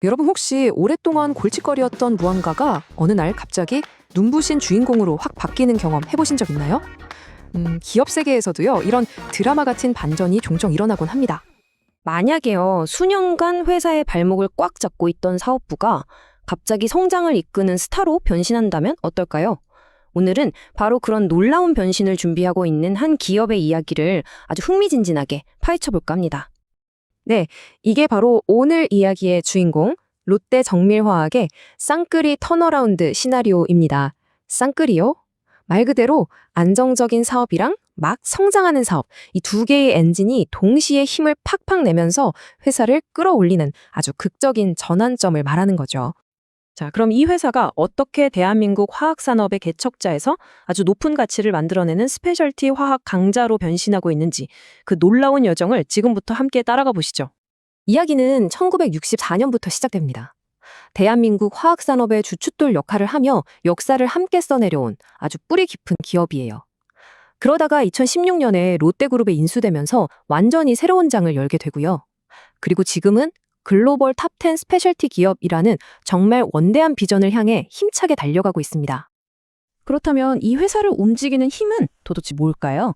여러분 혹시 오랫동안 골칫거리였던 무언가가 어느 날 갑자기 눈부신 주인공으로 확 바뀌는 경험 해보신 적 있나요? 기업 세계에서도요, 이런 드라마 같은 반전이 종종 일어나곤 합니다. 만약에요, 수년간 회사의 발목을 꽉 잡고 있던 사업부가 갑자기 성장을 이끄는 스타로 변신한다면 어떨까요? 오늘은 바로 그런 놀라운 변신을 준비하고 있는 한 기업의 이야기를 아주 흥미진진하게 파헤쳐볼까 합니다. 네, 이게 바로 오늘 이야기의 주인공, 롯데 정밀화학의 쌍끌이 턴어라운드 시나리오입니다. 쌍끌이요? 말 그대로 안정적인 사업이랑 막 성장하는 사업, 이 두 개의 엔진이 동시에 힘을 팍팍 내면서 회사를 끌어올리는 아주 극적인 전환점을 말하는 거죠. 자, 그럼 이 회사가 어떻게 대한민국 화학산업의 개척자에서 아주 높은 가치를 만들어내는 스페셜티 화학 강자로 변신하고 있는지 그 놀라운 여정을 지금부터 함께 따라가 보시죠. 이야기는 1964년부터 시작됩니다. 대한민국 화학산업의 주춧돌 역할을 하며 역사를 함께 써내려온 아주 뿌리 깊은 기업이에요. 그러다가 2016년에 롯데그룹에 인수되면서 완전히 새로운 장을 열게 되고요. 그리고 지금은 글로벌 탑10 스페셜티 기업이라는 정말 원대한 비전을 향해 힘차게 달려가고 있습니다. 그렇다면 이 회사를 움직이는 힘은 도대체 뭘까요?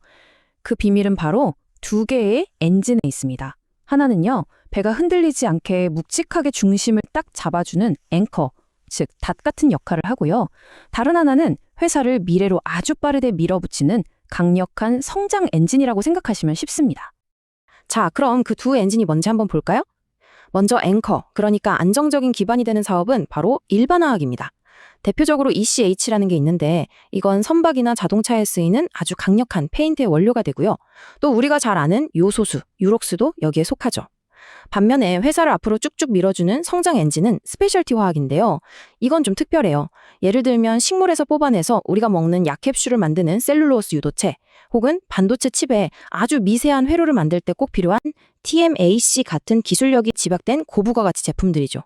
그 비밀은 바로 두 개의 엔진에 있습니다. 하나는요, 배가 흔들리지 않게 묵직하게 중심을 딱 잡아주는 앵커, 즉 닷 같은 역할을 하고요. 다른 하나는 회사를 미래로 아주 빠르게 밀어붙이는 강력한 성장 엔진이라고 생각하시면 쉽습니다. 자, 그럼 그 두 엔진이 뭔지 한번 볼까요? 먼저 앵커, 그러니까 안정적인 기반이 되는 사업은 바로 일반화학입니다. 대표적으로 ECH라는 게 있는데 이건 선박이나 자동차에 쓰이는 아주 강력한 페인트의 원료가 되고요. 또 우리가 잘 아는 요소수, 유록스도 여기에 속하죠. 반면에 회사를 앞으로 쭉쭉 밀어주는 성장 엔진은 스페셜티 화학인데요. 이건 좀 특별해요. 예를 들면 식물에서 뽑아내서 우리가 먹는 약캡슐을 만드는 셀룰로스 유도체, 혹은 반도체 칩에 아주 미세한 회로를 만들 때 꼭 필요한 TMAC 같은 기술력이 집약된 고부가 가치 제품들이죠.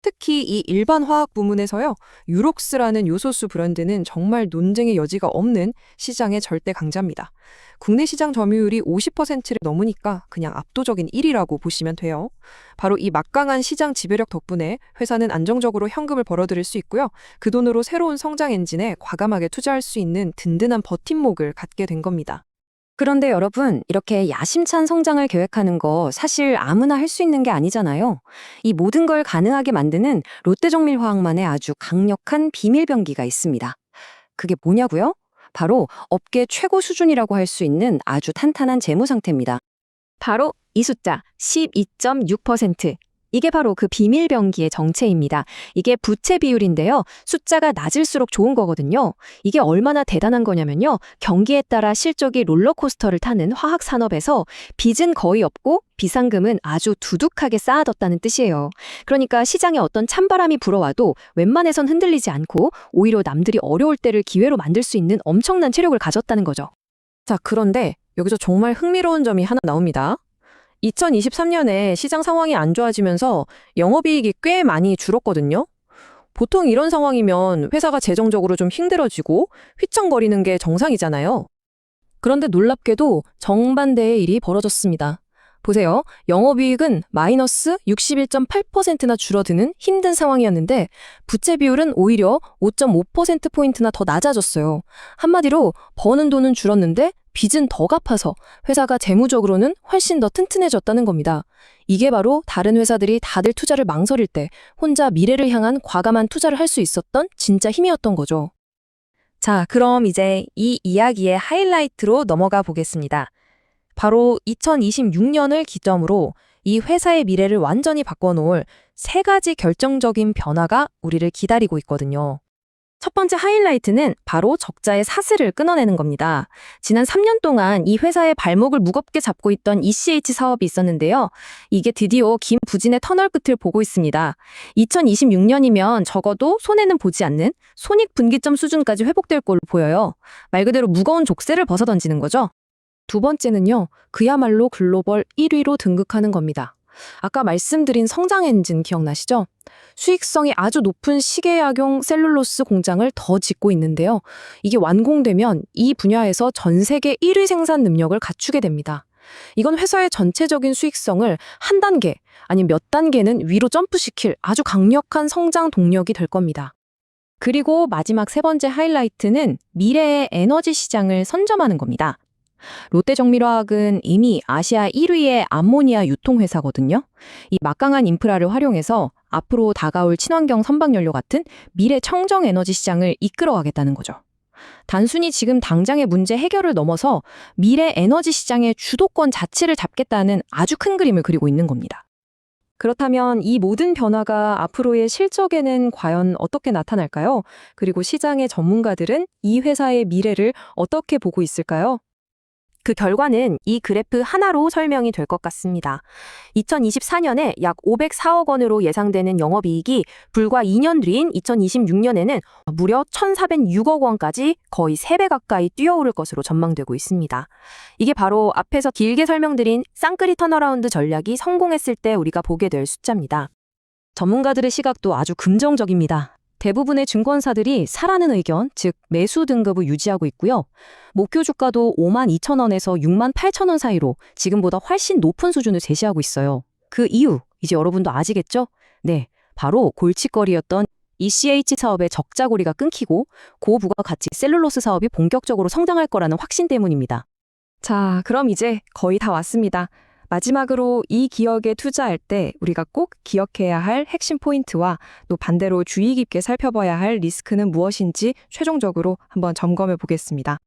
특히 이 일반 화학 부문에서요, 유록스라는 요소수 브랜드는 정말 논쟁의 여지가 없는 시장의 절대 강자입니다. 국내 시장 점유율이 50%를 넘으니까 그냥 압도적인 1위라고 보시면 돼요. 바로 이 막강한 시장 지배력 덕분에 회사는 안정적으로 현금을 벌어들일 수 있고요. 그 돈으로 새로운 성장 엔진에 과감하게 투자할 수 있는 든든한 버팀목을 갖게 된 겁니다. 그런데 여러분, 이렇게 야심찬 성장을 계획하는 거 사실 아무나 할 수 있는 게 아니잖아요. 이 모든 걸 가능하게 만드는 롯데정밀화학만의 아주 강력한 비밀병기가 있습니다. 그게 뭐냐고요? 바로 업계 최고 수준이라고 할 수 있는 아주 탄탄한 재무 상태입니다. 바로 이 숫자 12.6%. 이게 바로 그 비밀병기의 정체입니다. 이게 부채 비율인데요. 숫자가 낮을수록 좋은 거거든요. 이게 얼마나 대단한 거냐면요. 경기에 따라 실적이 롤러코스터를 타는 화학산업에서 빚은 거의 없고 비상금은 아주 두둑하게 쌓아뒀다는 뜻이에요. 그러니까 시장에 어떤 찬바람이 불어와도 웬만해선 흔들리지 않고 오히려 남들이 어려울 때를 기회로 만들 수 있는 엄청난 체력을 가졌다는 거죠. 자, 그런데 여기서 정말 흥미로운 점이 하나 나옵니다. 2023년에 시장 상황이 안 좋아지면서 영업이익이 꽤 많이 줄었거든요. 보통 이런 상황이면 회사가 재정적으로 좀 힘들어지고 휘청거리는 게 정상이잖아요. 그런데 놀랍게도 정반대의 일이 벌어졌습니다. 보세요. 영업이익은 마이너스 61.8%나 줄어드는 힘든 상황이었는데 부채 비율은 오히려 5.5%포인트나 더 낮아졌어요. 한마디로 버는 돈은 줄었는데 빚은 더 갚아서 회사가 재무적으로는 훨씬 더 튼튼해졌다는 겁니다. 이게 바로 다른 회사들이 다들 투자를 망설일 때 혼자 미래를 향한 과감한 투자를 할 수 있었던 진짜 힘이었던 거죠. 자, 그럼 이제 이 이야기의 하이라이트로 넘어가 보겠습니다. 바로 2026년을 기점으로 이 회사의 미래를 완전히 바꿔놓을 세 가지 결정적인 변화가 우리를 기다리고 있거든요. 첫 번째 하이라이트는 바로 적자의 사슬을 끊어내는 겁니다. 지난 3년 동안 이 회사의 발목을 무겁게 잡고 있던 ECH 사업이 있었는데요. 이게 드디어 긴 부진의 터널 끝을 보고 있습니다. 2026년이면 적어도 손해는 보지 않는 손익분기점 수준까지 회복될 걸로 보여요. 말 그대로 무거운 족쇄를 벗어던지는 거죠. 두 번째는요, 그야말로 글로벌 1위로 등극하는 겁니다. 아까 말씀드린 성장 엔진 기억나시죠? 수익성이 아주 높은 시계약용 셀룰로스 공장을 더 짓고 있는데요. 이게 완공되면 이 분야에서 전 세계 1위 생산 능력을 갖추게 됩니다. 이건 회사의 전체적인 수익성을 한 단계, 아니 몇 단계는 위로 점프시킬 아주 강력한 성장 동력이 될 겁니다. 그리고 마지막 세 번째 하이라이트는 미래의 에너지 시장을 선점하는 겁니다. 롯데정밀화학은 이미 아시아 1위의 암모니아 유통회사거든요. 이 막강한 인프라를 활용해서 앞으로 다가올 친환경 선박연료 같은 미래 청정 에너지 시장을 이끌어가겠다는 거죠. 단순히 지금 당장의 문제 해결을 넘어서 미래 에너지 시장의 주도권 자체를 잡겠다는 아주 큰 그림을 그리고 있는 겁니다. 그렇다면 이 모든 변화가 앞으로의 실적에는 과연 어떻게 나타날까요? 그리고 시장의 전문가들은 이 회사의 미래를 어떻게 보고 있을까요? 그 결과는 이 그래프 하나로 설명이 될 것 같습니다. 2024년에 약 504억 원으로 예상되는 영업이익이 불과 2년 뒤인 2026년에는 무려 1,406억 원까지 거의 3배 가까이 뛰어오를 것으로 전망되고 있습니다. 이게 바로 앞에서 길게 설명드린 쌍끌이 턴어라운드 전략이 성공했을 때 우리가 보게 될 숫자입니다. 전문가들의 시각도 아주 긍정적입니다. 대부분의 증권사들이 사라는 의견, 즉 매수 등급을 유지하고 있고요. 목표 주가도 52,000원에서 68,000원 사이로 지금보다 훨씬 높은 수준을 제시하고 있어요. 그 이유, 이제 여러분도 아시겠죠? 네, 바로 골칫거리였던 ECH 사업의 적자고리가 끊기고 고부가가치 셀룰로스 사업이 본격적으로 성장할 거라는 확신 때문입니다. 자, 그럼 이제 거의 다 왔습니다. 마지막으로 이 기업에 투자할 때 우리가 꼭 기억해야 할 핵심 포인트와 또 반대로 주의 깊게 살펴봐야 할 리스크는 무엇인지 최종적으로 한번 점검해 보겠습니다.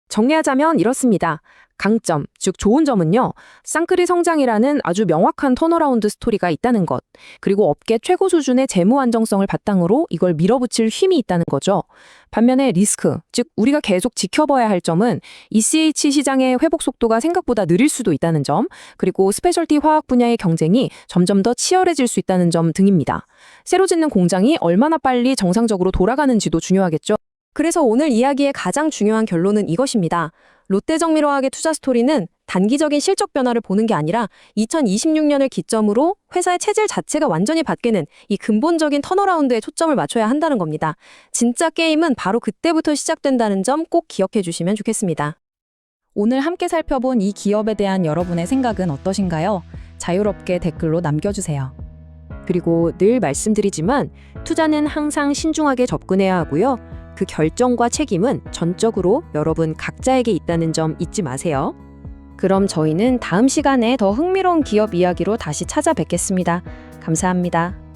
정리하자면 이렇습니다. 강점, 즉 좋은 점은요. 쌍끌이 성장이라는 아주 명확한 턴어라운드 스토리가 있다는 것, 그리고 업계 최고 수준의 재무 안정성을 바탕으로 이걸 밀어붙일 힘이 있다는 거죠. 반면에 리스크, 즉 우리가 계속 지켜봐야 할 점은 ECH 시장의 회복 속도가 생각보다 느릴 수도 있다는 점, 그리고 스페셜티 화학 분야의 경쟁이 점점 더 치열해질 수 있다는 점 등입니다. 새로 짓는 공장이 얼마나 빨리 정상적으로 돌아가는지도 중요하겠죠. 그래서 오늘 이야기의 가장 중요한 결론은 이것입니다. 롯데정밀화학의 투자 스토리는 단기적인 실적 변화를 보는 게 아니라 2026년을 기점으로 회사의 체질 자체가 완전히 바뀌는 이 근본적인 턴어라운드에 초점을 맞춰야 한다는 겁니다. 진짜 게임은 바로 그때부터 시작된다는 점 꼭 기억해 주시면 좋겠습니다. 오늘 함께 살펴본 이 기업에 대한 여러분의 생각은 어떠신가요? 자유롭게 댓글로 남겨주세요. 그리고 늘 말씀드리지만 투자는 항상 신중하게 접근해야 하고요. 그 결정과 책임은 전적으로 여러분 각자에게 있다는 점 잊지 마세요. 그럼 저희는 다음 시간에 더 흥미로운 기업 이야기로 다시 찾아뵙겠습니다. 감사합니다.